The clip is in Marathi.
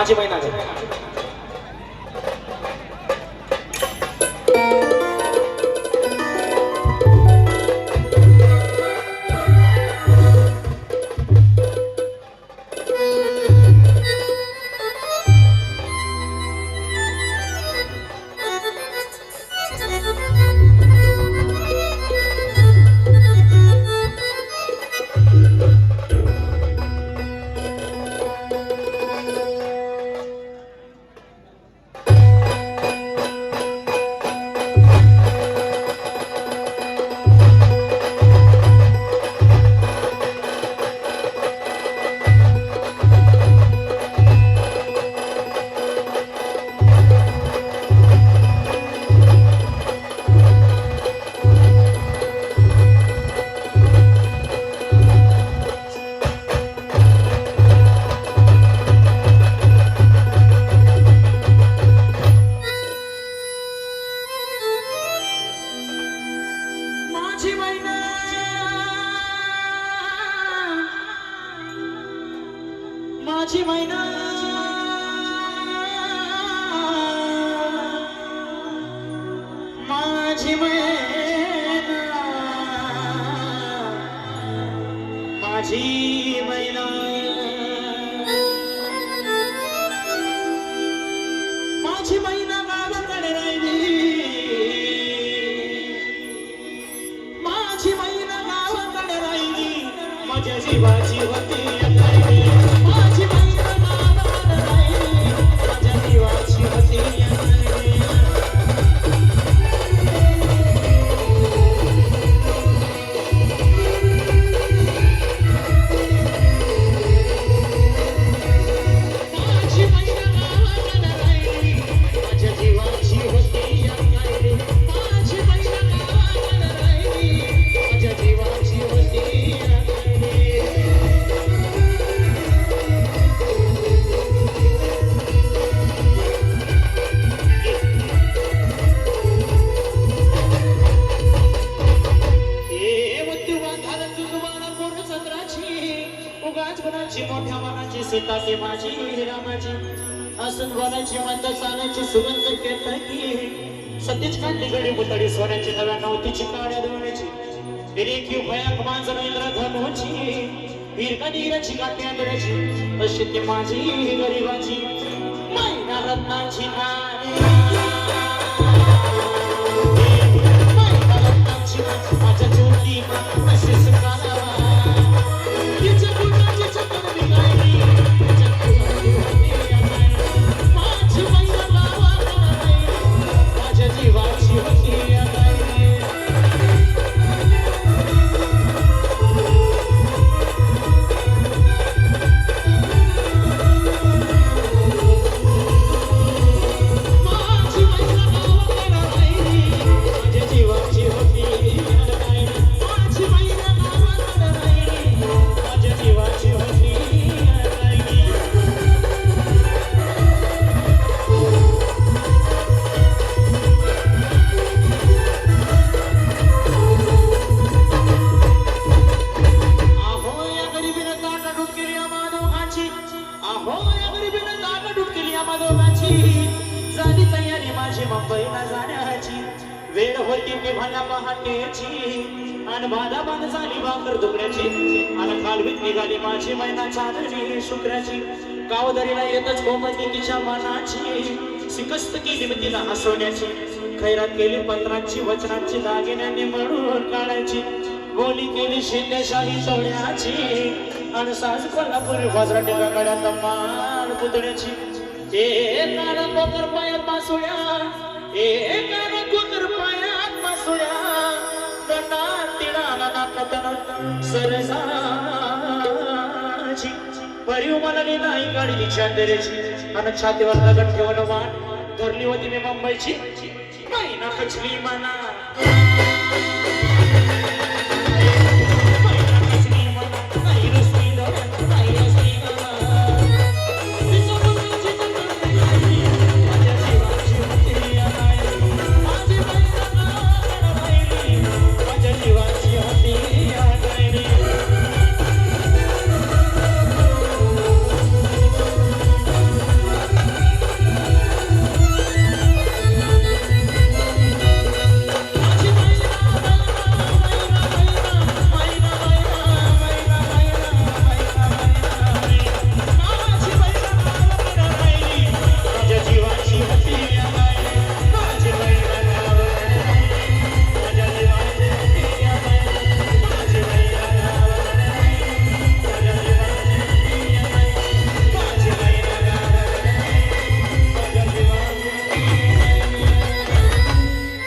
माझी महिना माझी मैना माझी मैना माझी मैना माझी मैना गावाकडे राहिली माझी मैना गावाकडे राहिली माझ्या जीवाची होती मोठ्या मनाची सीता ते माझी रामाची असून बोलायची मंद चालायची सुगंध केतकी सतीच कांती गडी बुतडी सोन्याची नव्या नवतीची काड्या दोण्याची रेखीव भयाक मांजर इंद्र धनुची वीरका नीराची काठी आंधळ्याची अशी ती माझी गरीबाची मैना रत्नाची नाणी मैना रत्नाची माझ्या ज्योती अशी सुखाला मुंबईला जाण्याची वेळ होती तेव्हा पहाटेची आणि बाधा बांध झाली भाकर दुखण्याची आणि कालवीत निघाली माझी मैना चांदणी शुक्राची गावदरीला येतच कोमती तिच्या मनाची सिकस्त केली मी तिला हसवण्याची खैरात केली पत्रांची वचनांची दागिन्यांनी म्हणून काढायची बोली केली शिंदेशाही चवण्याची आणि साज कोल्हापुरी वाजराटी गड्यात मान पुतण्याची एक कोकर पायात मासुळ्या एक कोकर पायात मासुळ्या गटात तिळाला नाकातन सरसाची परिव म्हणाली नाही गाडी तिच्या अंधेरीची आणि छातीवर दगड ठेवून मान धरली होती मी मुंबईची मैना खचली मना